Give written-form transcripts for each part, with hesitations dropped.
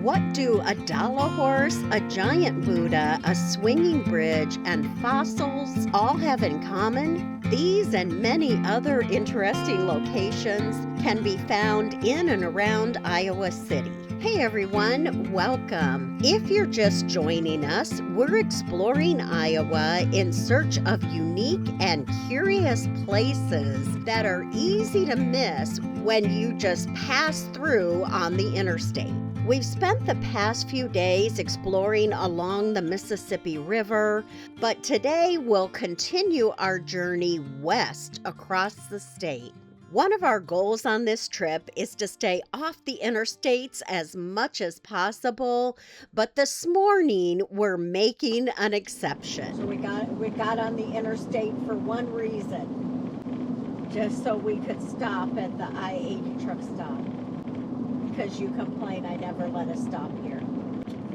What do a dollar horse, a giant Buddha, a swinging bridge, and fossils all have in common? These and many other interesting locations can be found in and around Iowa City. Hey everyone, welcome. If you're just joining us, we're exploring Iowa in search of unique and curious places that are easy to miss when you just pass through on the interstate. We've spent the past few days exploring along the Mississippi River, but today we'll continue our journey west across the state. One of our goals on this trip is to stay off the interstates as much as possible, but this morning we're making an exception. So we got on the interstate for one reason, just so we could stop at the I-80 truck stop. Because you complain I never let us stop here.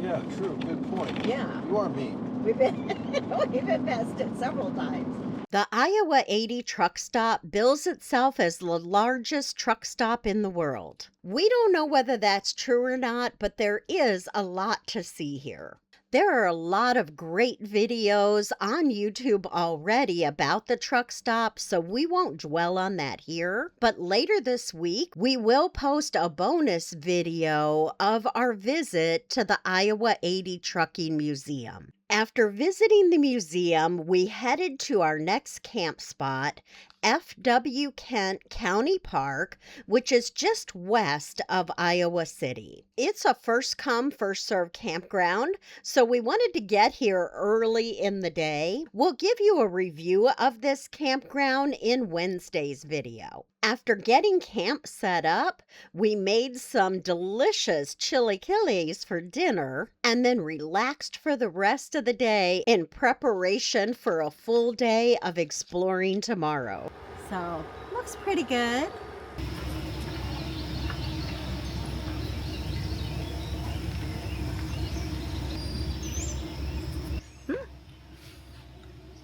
Yeah, true. Good point. Yeah. You are mean. We've been past it several times. The Iowa 80 truck stop bills itself as the largest truck stop in the world. We don't know whether that's true or not, but there is a lot to see here. There are a lot of great videos on YouTube already about the truck stop, so we won't dwell on that here. But later this week, we will post a bonus video of our visit to the Iowa 80 Trucking Museum. After visiting the museum, we headed to our next camp spot, F.W. Kent County Park, which is just west of Iowa City. It's a first-come, first-served campground, so we wanted to get here early in the day. We'll give you a review of this campground in Wednesday's video. After getting camp set up, we made some delicious chilaquiles for dinner and then relaxed for the rest of the day in preparation for a full day of exploring tomorrow. So, looks pretty good.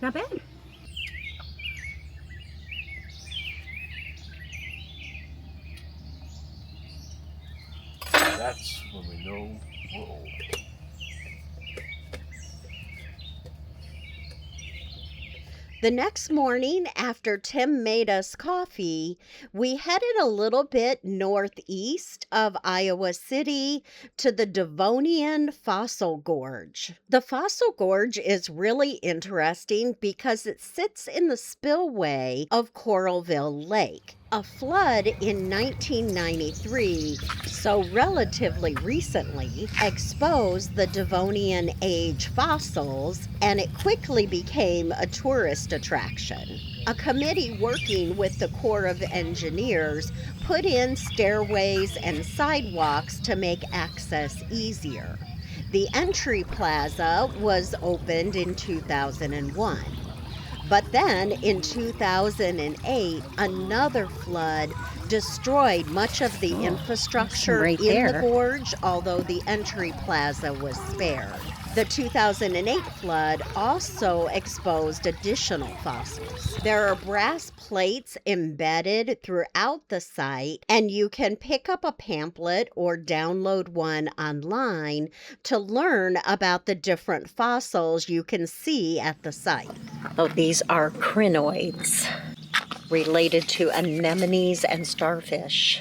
Not bad. That's when we know we're old. The next morning, after Tim made us coffee, we headed a little bit northeast of Iowa City to the Devonian Fossil Gorge. The Fossil Gorge is really interesting because it sits in the spillway of Coralville Lake. A flood in 1993, so relatively recently, exposed the Devonian age fossils, and it quickly became a tourist attraction. A committee working with the Corps of Engineers put in stairways and sidewalks to make access easier. The entry plaza was opened in 2001. But then, in 2008, another flood destroyed much of the infrastructure in the gorge, although the entry plaza was spared. The 2008 flood also exposed additional fossils. There are brass plates embedded throughout the site, and you can pick up a pamphlet or download one online to learn about the different fossils you can see at the site. Oh, these are crinoids related to anemones and starfish.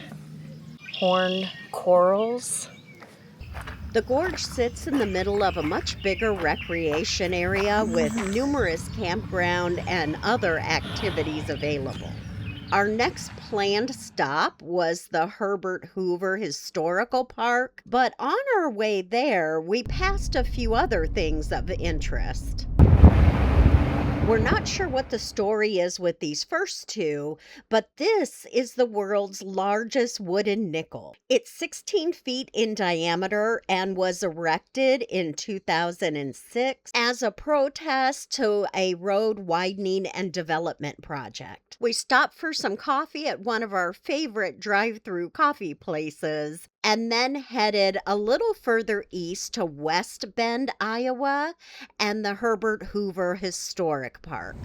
Horn corals. The gorge sits in the middle of a much bigger recreation area with numerous campground and other activities available. Our next planned stop was the Herbert Hoover Historical Park, but on our way there, we passed a few other things of interest. We're not sure what the story is with these first two, but this is the world's largest wooden nickel. It's 16 feet in diameter and was erected in 2006 as a protest to a road widening and development project. We stopped for some coffee at one of our favorite drive-through coffee places and then headed a little further east to West Bend, Iowa, and the Herbert Hoover Historic Park.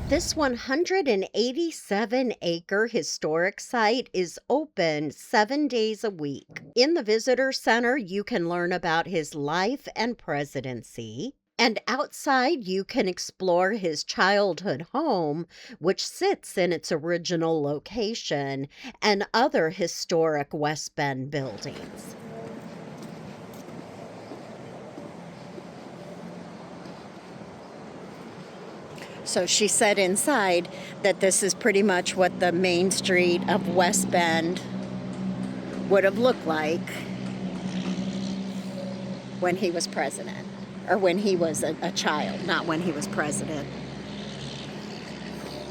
This 187-acre historic site is open 7 days a week. In the visitor center, you can learn about his life and presidency. And outside, you can explore his childhood home, which sits in its original location, and other historic West Bend buildings. So she said inside that this is pretty much what the main street of West Bend would have looked like when he was president, or when he was a child, not when he was president.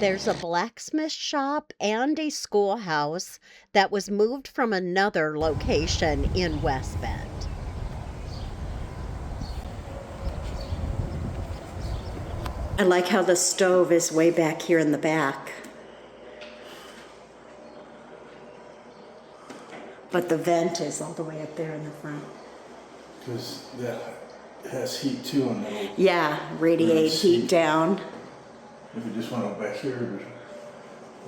There's a blacksmith shop and a schoolhouse that was moved from another location in West Bend. I like how the stove is way back here in the back. But the vent is all the way up there in the front. Because that has heat too on the Yeah, radiate heat down. If you just went out back here, it would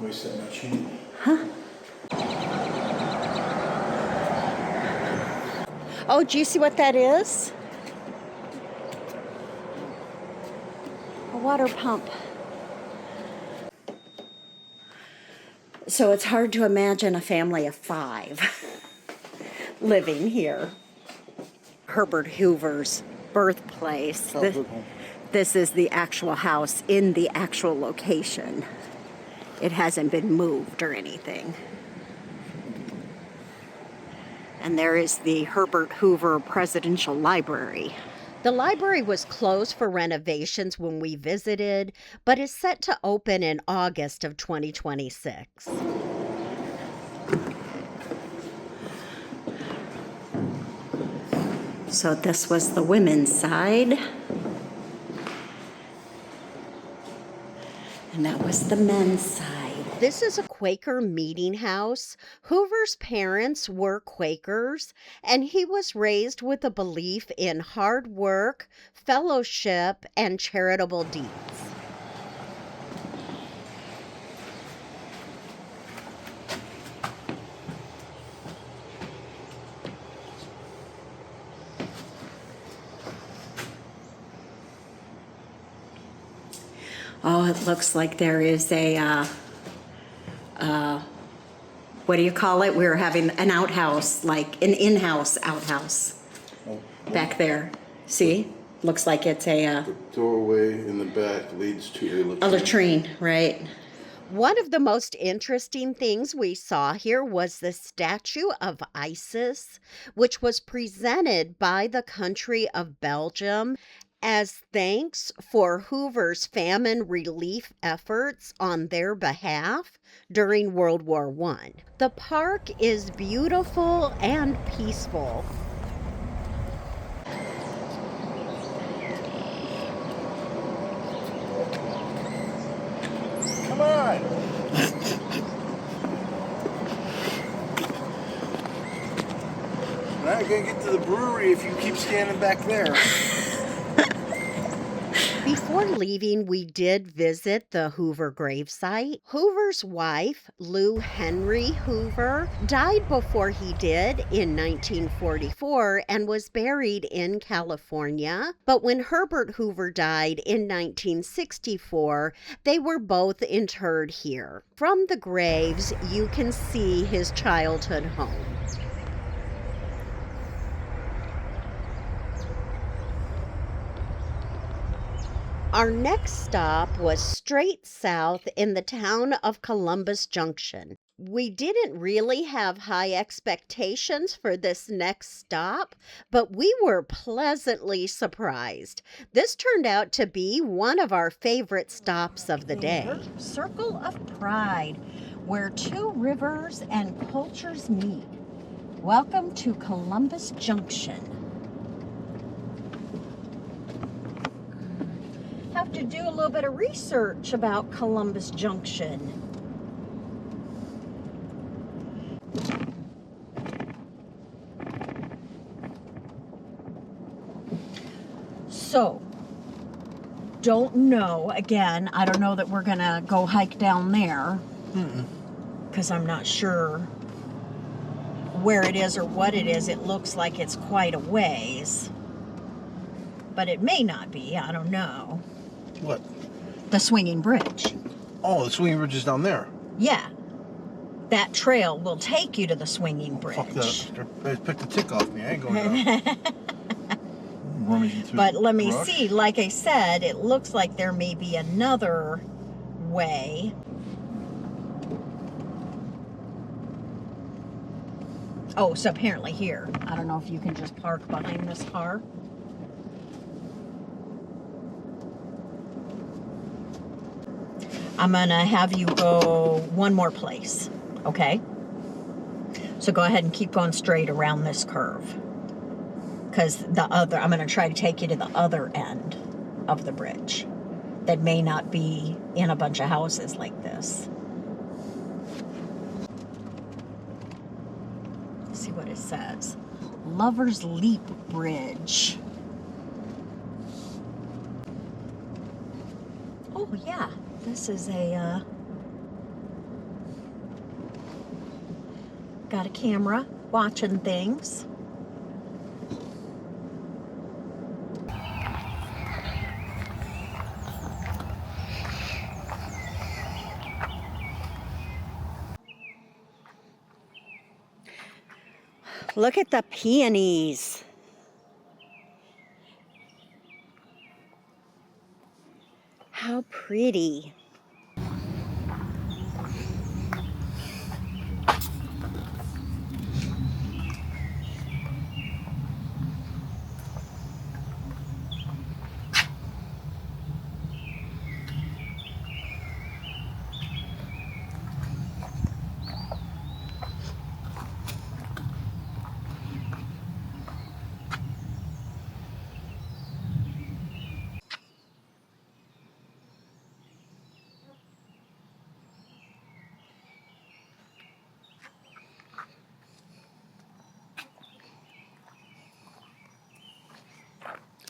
waste that much heat. Huh? Oh, do you see what that is? A water pump. So it's hard to imagine a family of 5 living here. Herbert Hoover's birthplace. This is the actual house in the actual location. It hasn't been moved or anything. And there is the Herbert Hoover Presidential Library. The library was closed for renovations when we visited, but is set to open in August of 2026. So this was the women's side. And that was the men's side. This is a Quaker meeting house. Hoover's parents were Quakers, and he was raised with a belief in hard work, fellowship, and charitable deeds. Oh, it looks like there is a, what do you call it? We're having an outhouse, like an in-house outhouse back there. See? Looks like it's a... The doorway in the back leads to a latrine. A latrine, right. One of the most interesting things we saw here was the statue of Isis, which was presented by the country of Belgium as thanks for Hoover's famine relief efforts on their behalf during World War I. The park is beautiful and peaceful. Come on! We're not gonna get to the brewery if you keep standing back there. Before leaving, we did visit the Hoover gravesite. Hoover's wife, Lou Henry Hoover, died before he did in 1944 and was buried in California. But when Herbert Hoover died in 1964, they were both interred here. From the graves, you can see his childhood home. Our next stop was straight south in the town of Columbus Junction. We didn't really have high expectations for this next stop, but we were pleasantly surprised. This turned out to be one of our favorite stops of the day. Circle of Pride, where 2 rivers and cultures meet. Welcome to Columbus Junction. Have to do a little bit of research about Columbus Junction. So, don't know. Again, I don't know that we're going to go hike down there. Because I'm not sure where it is or what it is. It looks like it's quite a ways. But it may not be. I don't know. What? The swinging bridge. Oh, the swinging bridge is down there. Yeah. That trail will take you to the swinging bridge. Fuck that. They picked the tick off me. I ain't going down. Rummaging through But let me brush. see. Like I said, it looks like there may be another way. Oh, so apparently here. I don't know if you can just park behind this car. I'm going to have you go one more place, okay? So go ahead and keep going straight around this curve. Because I'm going to try to take you to the other end of the bridge that may not be in a bunch of houses like this. Let's see what it says. Lover's Leap Bridge. Oh, yeah. This is a, got a camera watching things. Look at the peonies. How pretty.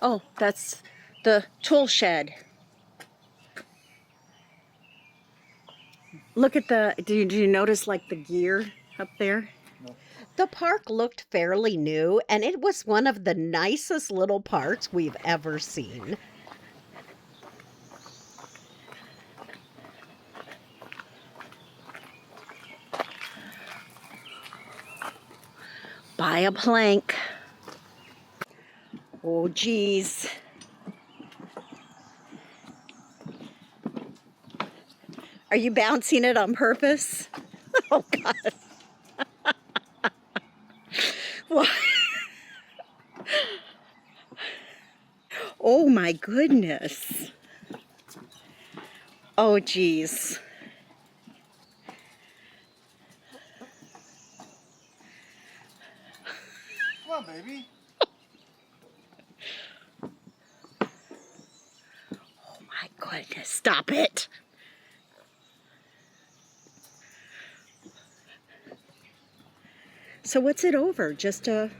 Oh, that's the tool shed. Look at do you notice like the gear up there? No. The park looked fairly new, and it was one of the nicest little parks we've ever seen. Buy a plank. Oh, geez. Are you bouncing it on purpose? Oh, God. What? Oh, my goodness. Oh, geez. Come on, baby. Oh, my goodness. Stop it. So what's it over? Just a...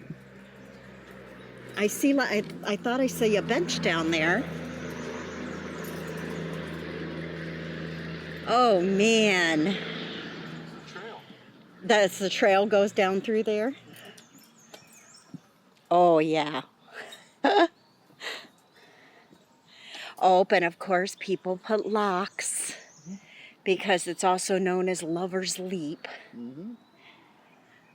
I thought I see a bench down there. Oh, man. Trail. That's the trail goes down through there? Oh, yeah. Oh, and of course people put locks because it's also known as Lover's Leap. Mm-hmm.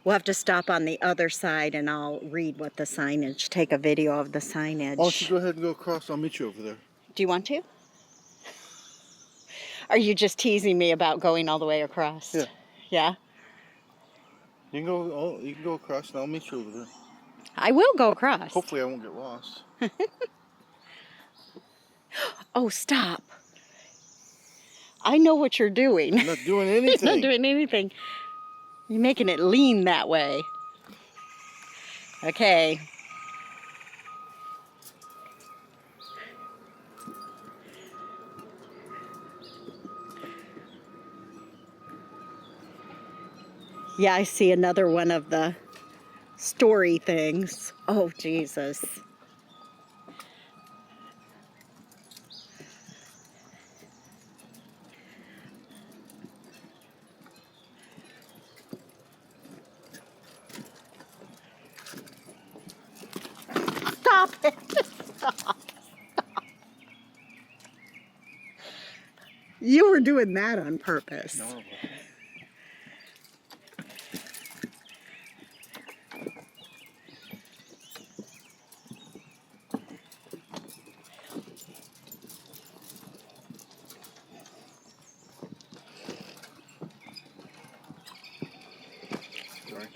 We'll have to stop on the other side and I'll read what the signage, take a video of the signage. Why don't you go ahead and go across? I'll meet you over there. Do you want to? Are you just teasing me about going all the way across? Yeah. Yeah? You can go across and I'll meet you over there. I will go across. Hopefully I won't get lost. Oh, stop. I know what you're doing. I'm not doing anything. You're not doing anything. You're making it lean that way. Okay. Yeah, I see another one of the story things. Oh, Jesus. Stop it. Stop. You were doing that on purpose. No. Sorry.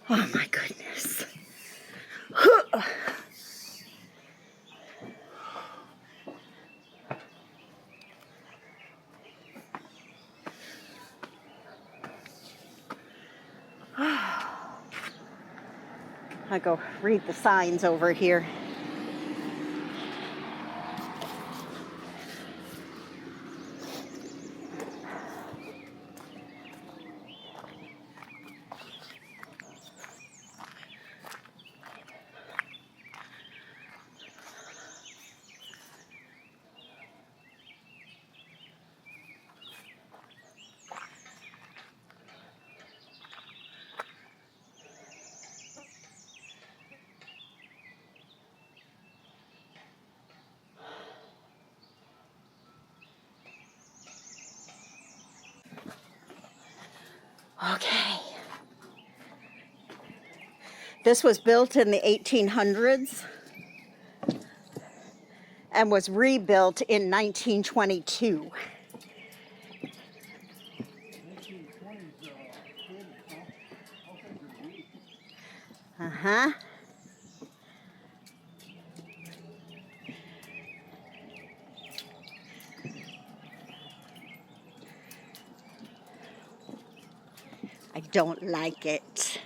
Oh my goodness. I go read the signs over here. Okay. This was built in the 1800s and was rebuilt in 1922. Uh-huh. I don't like it.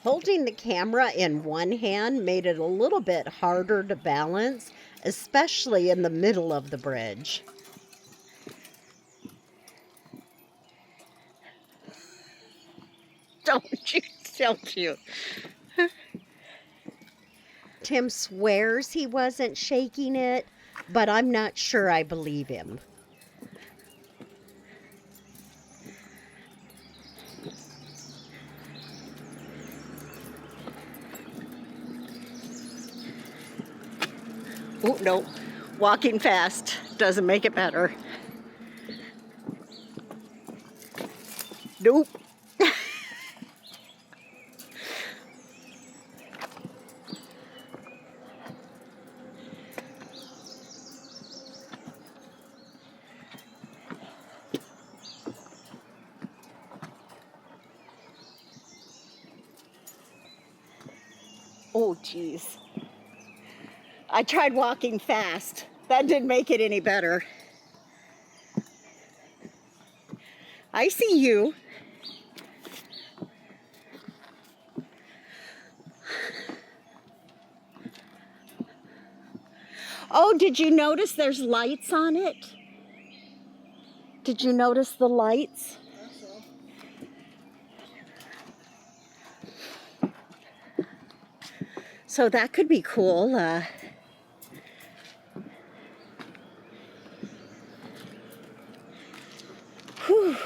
Holding the camera in one hand made it a little bit harder to balance, especially in the middle of the bridge. Don't you? Tim swears he wasn't shaking it, but I'm not sure I believe him. Oh, no. Walking fast doesn't make it better. Nope. Oh, geez. I tried walking fast. That didn't make it any better. I see you. Oh, did you notice there's lights on it? Did you notice the lights? So that could be cool. Whew.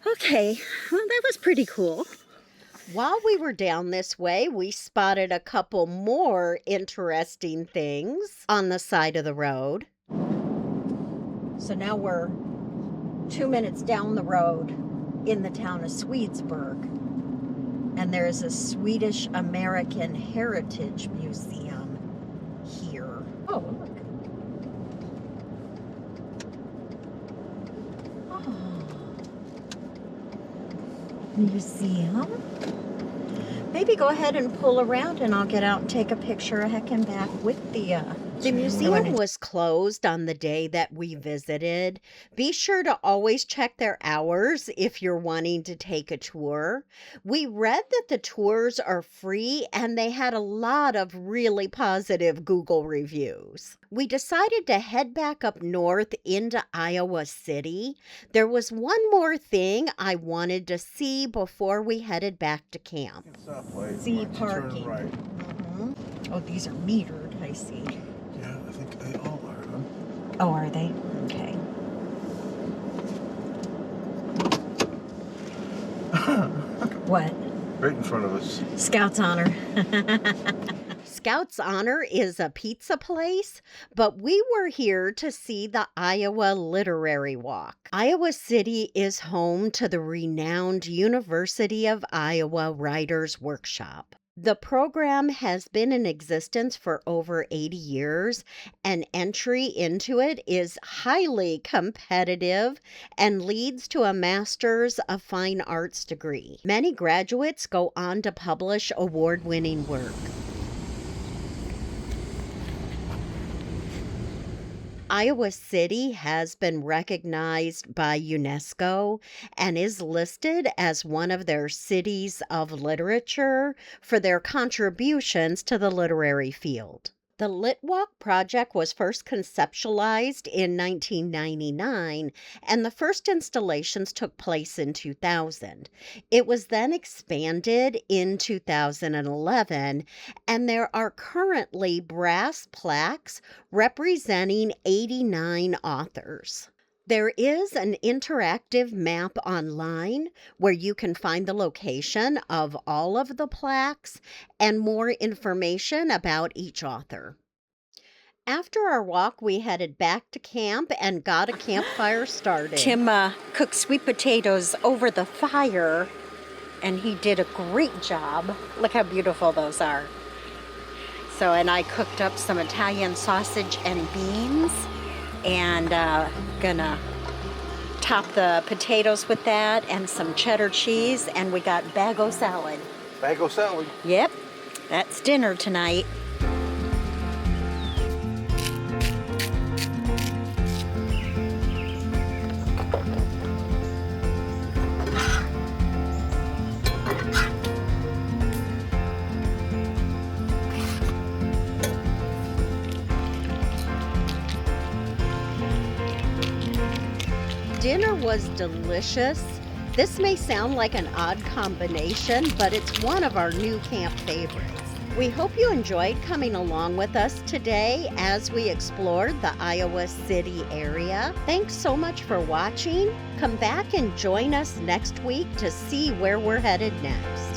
Okay, well, that was pretty cool. While we were down this way, we spotted a couple more interesting things on the side of the road. So now we're 2 minutes down the road in the town of Swedesburg, and there's a Swedish American Heritage Museum here. Oh, look. museum. Maybe go ahead and pull around and I'll get out and take a picture of Heckenbach with the museum was closed on the day that we visited. Be sure to always check their hours if you're wanting to take a tour. We read that the tours are free and they had a lot of really positive Google reviews. We decided to head back up north into Iowa City. There was one more thing I wanted to see before we headed back to camp. See parking. Right. Oh, these are metered, I see. Yeah, I think they all are, huh? Oh, are they? Okay. What? Right in front of us. Scout's Honor. Scout's Honor is a pizza place, but we were here to see the Iowa Literary Walk. Iowa City is home to the renowned University of Iowa Writers Workshop. The program has been in existence for over 80 years, and entry into it is highly competitive and leads to a Master's of Fine Arts degree. Many graduates go on to publish award-winning work. Iowa City has been recognized by UNESCO and is listed as one of their cities of literature for their contributions to the literary field. The Lit Walk project was first conceptualized in 1999, and the first installations took place in 2000. It was then expanded in 2011, and there are currently brass plaques representing 89 authors. There is an interactive map online where you can find the location of all of the plaques and more information about each author. After our walk, we headed back to camp and got a campfire started. Tim cooked sweet potatoes over the fire, and he did a great job. Look how beautiful those are. So, and I cooked up some Italian sausage and beans, and gonna top the potatoes with that and some cheddar cheese, and we got bago salad. Bago salad. Yep, that's dinner tonight. Dinner was delicious. This may sound like an odd combination, but it's one of our new camp favorites. We hope you enjoyed coming along with us today as we explored the Iowa City area. Thanks so much for watching. Come back and join us next week to see where we're headed next.